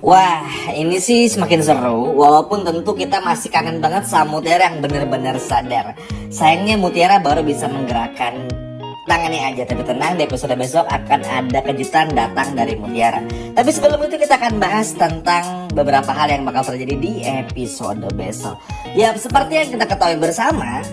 Wah, ini sih semakin seru, walaupun tentu kita masih kangen banget sama Mutiara yang benar-benar sadar. Sayangnya Mutiara baru bisa menggerakkan tangannya aja, tapi tenang, di episode besok akan ada kejutan datang dari Mutiara. Tapi sebelum itu kita akan bahas tentang beberapa hal yang bakal terjadi di episode besok. Ya, seperti yang kita ketahui bersama,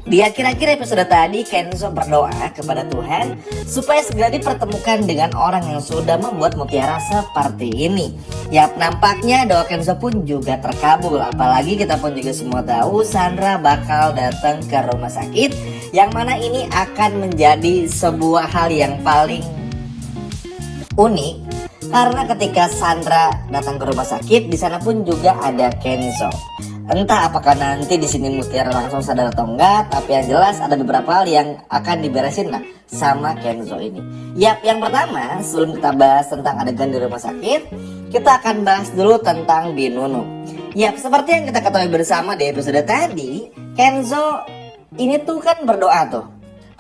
di akhir-akhir episode tadi Kenzo berdoa kepada Tuhan supaya segera dipertemukan dengan orang yang sudah membuat Mutiara seperti ini. Yap, nampaknya doa Kenzo pun juga terkabul. Apalagi kita pun juga semua tahu Sandra bakal datang ke rumah sakit, yang mana ini akan menjadi sebuah hal yang paling unik. Karena ketika Sandra datang ke rumah sakit, di sana pun juga ada Kenzo. Entah apakah nanti di sini Mutiara langsung sadar atau enggak, tapi yang jelas ada beberapa hal yang akan diberesin lah sama Kenzo ini. Yap, yang pertama sebelum kita bahas tentang adegan di rumah sakit, kita akan bahas dulu tentang Binunu. Yap, seperti yang kita ketahui bersama di episode tadi, Kenzo ini tuh kan berdoa tuh.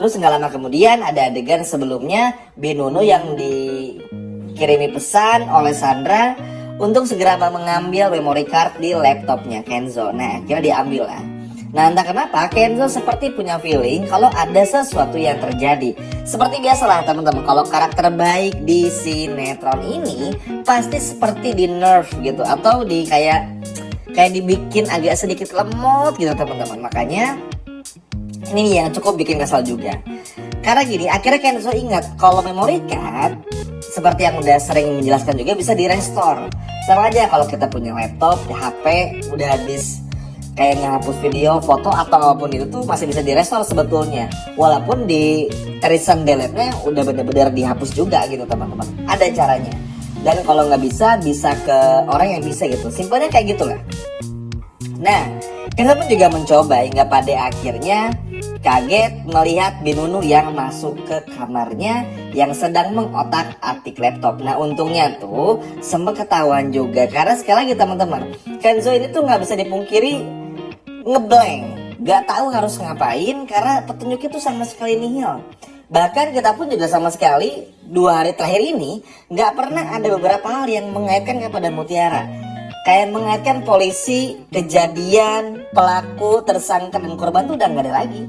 Terus nggak lama kemudian ada adegan sebelumnya Binunu yang dikirimi pesan oleh Sandra untuk segera mengambil memory card di laptopnya Kenzo. Nah, akhirnya diambil lah. Nah, entah kenapa Kenzo seperti punya feeling kalau ada sesuatu yang terjadi. Seperti biasalah teman-teman, kalau karakter baik di sinetron ini pasti seperti di nerf gitu, atau di kayak dibikin agak sedikit lemot gitu teman-teman. Makanya ini yang cukup bikin kesal juga. Karena gini, akhirnya Kenzo ingat kalau memory card seperti yang udah sering menjelaskan juga bisa di restore. Sama aja kalau kita punya laptop, HP udah habis kayak ngehapus video, foto atau apapun itu tuh masih bisa di restore sebetulnya. Walaupun di recent delete-nya udah bener-bener dihapus juga gitu teman-teman. Ada caranya. Dan kalau nggak bisa ke orang yang bisa gitu. Simpelnya kayak gitu lah. Nah, Kenzo pun juga mencoba hingga pada akhirnya kaget melihat Binunu yang masuk ke kamarnya yang sedang mengotak-atik laptop. Nah, untungnya tuh sempat ketahuan juga, karena sekali lagi teman-teman, Kenzo ini tuh nggak bisa dipungkiri ngeblank, nggak tahu harus ngapain karena petunjuknya tuh sama sekali nihil. Bahkan kita pun juga sama sekali 2 hari terakhir ini nggak pernah ada beberapa hal yang mengaitkan kepada Mutiara. Kayak mengaitkan polisi, kejadian, pelaku, tersangka, dan korban tuh udah nggak ada lagi.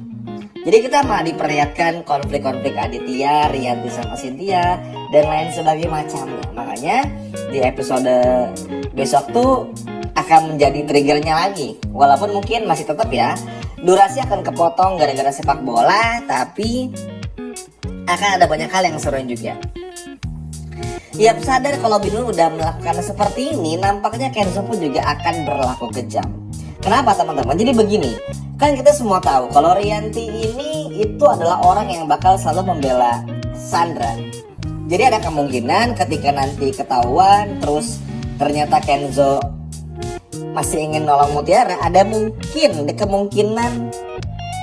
Jadi kita malah diperlihatkan konflik-konflik Aditya, Rianti sama Cynthia, dan lain sebagainya macamnya. Makanya di episode besok tuh akan menjadi triggernya lagi. Walaupun mungkin masih tetap ya, durasi akan kepotong gara-gara sepak bola, tapi akan ada banyak hal yang seru juga. Yap, sadar kalau Binunu udah melakukan seperti ini, nampaknya Kenzo pun juga akan berlaku kejam. Kenapa teman-teman? Jadi begini, kan kita semua tahu kalau Rianti ini itu adalah orang yang bakal selalu membela Sandra. Jadi ada kemungkinan ketika nanti ketahuan terus ternyata Kenzo masih ingin nolong Mutiara, ada kemungkinan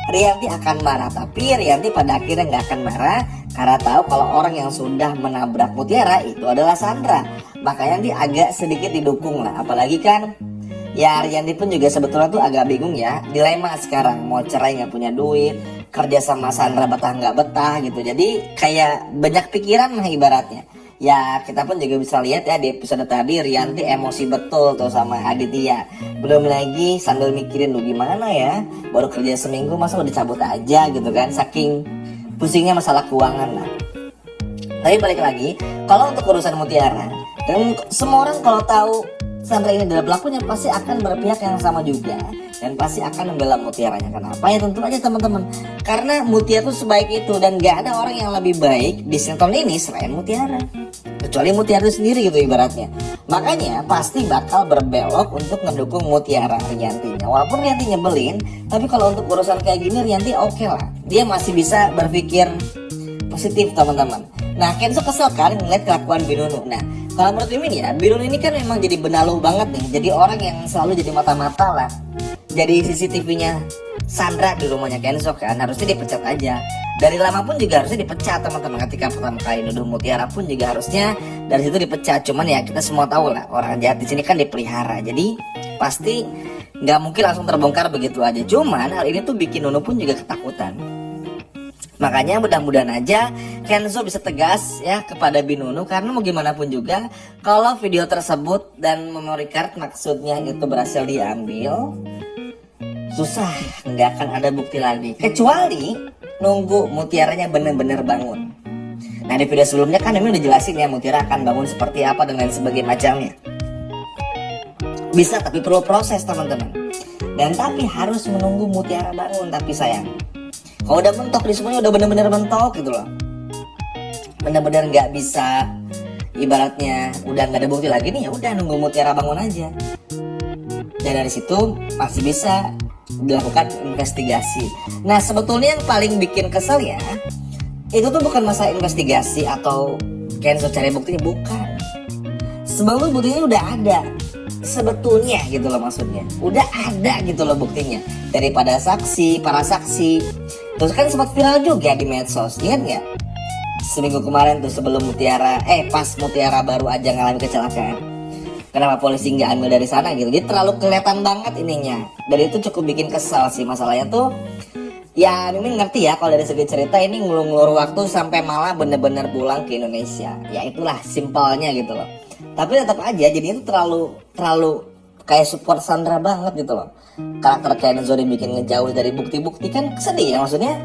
Rianti akan marah. Tapi Rianti pada akhirnya nggak akan marah karena tahu kalau orang yang sudah menabrak Mutiara itu adalah Sandra. Makanya dia agak sedikit didukung lah. Apalagi kan ya Rianti pun juga sebetulnya tuh agak bingung ya. Dilema sekarang, mau cerai nggak punya duit, kerja sama Sandra betah nggak betah gitu. Jadi kayak banyak pikiran lah ibaratnya. Ya kita pun juga bisa lihat ya di episode tadi Rianti emosi betul tuh sama Aditya. Belum lagi sambil mikirin lu gimana ya, baru kerja seminggu masa udah cabut aja gitu kan, saking pusingnya masalah keuangan lah. Tapi balik lagi, kalau untuk urusan Mutiara, dan semua orang kalau tahu Sandra ini adalah pelakunya pasti akan berpihak yang sama juga, dan pasti akan membela Mutiaranya. Kenapa? Ya tentu aja teman-teman, karena Mutiara tuh sebaik itu dan gak ada orang yang lebih baik di sinetron ini selain Mutiara, kecuali Mutiara itu sendiri gitu ibaratnya. Makanya pasti bakal berbelok untuk mendukung Mutiara Riantinya. Walaupun Rianti nyebelin, tapi kalau untuk urusan kayak gini Rianti oke lah, dia masih bisa berpikir positif teman-teman. Nah, Kenzo kesel kan ngeliat kelakuan Binunu. Nah, kalau menurut Mimin ya, Binunu ini kan memang jadi benalu banget nih. Jadi orang yang selalu jadi mata-mata lah. Jadi CCTV-nya Sandra di rumahnya Kenzo kan, harusnya dipecat aja. Dari lama pun juga harusnya dipecat teman-teman. Ketika pertama kali nuduh Mutiara pun juga harusnya dari situ dipecat. Cuman ya kita semua tahu lah, orang jahat di sini kan dipelihara. Jadi pasti nggak mungkin langsung terbongkar begitu aja. Cuman hal ini tuh bikin Nunu pun juga ketakutan. Makanya mudah-mudahan aja Kenzo bisa tegas ya kepada Binunu, karena mau gimana pun juga kalau video tersebut dan memory card maksudnya itu berhasil diambil, susah, nggak akan ada bukti lagi kecuali nunggu Mutiaranya bener-bener bangun. Nah di video sebelumnya kan Mimin udah jelasin ya Mutiara akan bangun seperti apa dan lain sebagainya macamnya. Bisa tapi perlu proses teman-teman. Dan tapi harus menunggu Mutiara bangun. Tapi sayang, kalau udah mentok di semuanya udah bener-bener mentok gitu loh, bener-bener nggak bisa, ibaratnya udah nggak ada bukti lagi nih, ya udah nunggu Mutiara bangun aja. Dan dari situ masih bisa dilakukan investigasi. Nah sebetulnya yang paling bikin kesel ya, itu tuh bukan masalah investigasi atau Kenzo cari buktinya, bukan. Sebelum buktinya udah ada sebetulnya gitu loh, maksudnya udah ada gitu loh buktinya daripada saksi, para saksi. Terus kan sempat viral juga di medsos, ingat nggak? Seminggu kemarin tuh sebelum Mutiara, pas Mutiara baru aja ngalami kecelakaan. Kenapa polisi nggak ambil dari sana gitu? Jadi terlalu kelihatan banget ininya. Dan itu cukup bikin kesal sih, masalahnya tuh. Ya Mimin ngerti ya kalau dari segi cerita ini ngulur-ngulur waktu sampai malah bener-bener pulang ke Indonesia. Ya itulah simpelnya gitu loh. Tapi tetap aja jadi itu terlalu kayak support Sandra banget gitu loh. Karakter Kenzo dibikin ngejauh dari bukti-bukti kan sedih ya, maksudnya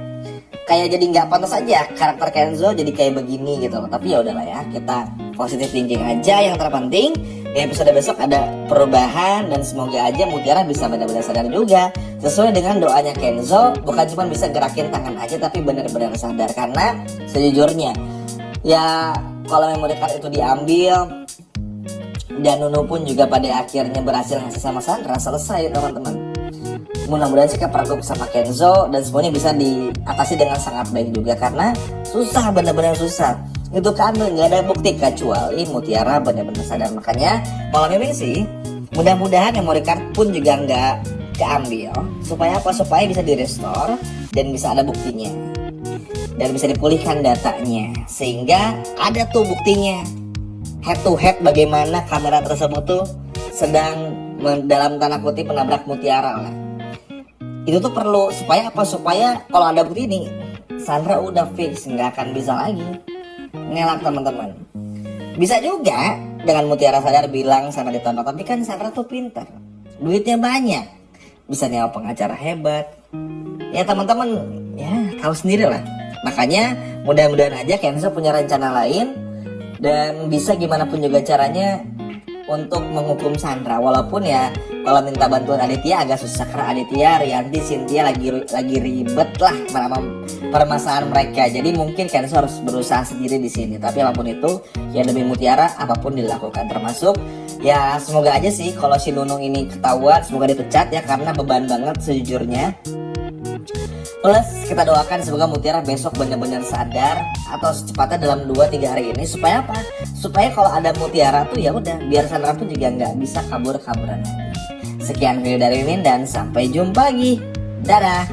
kayak jadi nggak pantas aja karakter Kenzo jadi kayak begini gitu loh. Tapi ya udahlah ya, kita positive thinking aja. Yang terpenting di episode besok ada perubahan dan semoga aja Mutiara bisa benar-benar sadar juga sesuai dengan doanya Kenzo, bukan cuma bisa gerakin tangan aja tapi benar-benar sadar. Karena sejujurnya ya kalau memory card itu diambil dan Nunu pun juga pada akhirnya berhasil ngasih sama Sandra, selesai teman-teman. Mudah-mudahan sikap Pragup sama Kenzo dan semuanya bisa diatasi dengan sangat baik juga, karena susah, benar-benar susah. Itu kan nggak ada bukti kecuali Mutiara benar-benar sadar. Makanya kalau Mimin sih mudah-mudahan memory card pun juga nggak keambil, supaya apa? Supaya bisa direstore dan bisa ada buktinya dan bisa dipulihkan datanya, sehingga ada tuh buktinya head to head bagaimana kamera tersebut tuh sedang dalam tanda kutip menabrak Mutiara lah. Itu tuh perlu supaya apa? Supaya kalau ada bukti ini Sandra udah fix nggak akan bisa lagi ngelak teman-teman. Bisa juga dengan Mutiara sadar bilang sama ditambah, tapi kan Sandra tuh pintar, duitnya banyak, bisa nyewa pengacara hebat. Ya teman-teman ya tahu sendiri lah. Makanya mudah-mudahan aja Kenzo punya rencana lain dan bisa gimana pun juga caranya untuk menghukum Sandra. Walaupun ya kalau minta bantuan Aditya agak susah karena Aditya, Rianti, Cynthia lagi ribet lah permasalahan mereka. Jadi mungkin Kenzo harus berusaha sendiri di sini. Tapi apapun itu ya demi Mutiara apapun dilakukan, termasuk ya semoga aja sih kalau si Nunung ini ketahuan semoga dipecat ya, karena beban banget sejujurnya. Plus kita doakan semoga Mutiara besok benar-benar sadar atau secepatnya dalam 2-3 hari ini, supaya apa? Supaya kalau ada Mutiara tuh ya udah biar Sandra pun juga nggak bisa kabur-kaburan lagi. Sekian video dari Mimin dan sampai jumpa lagi. Dadah.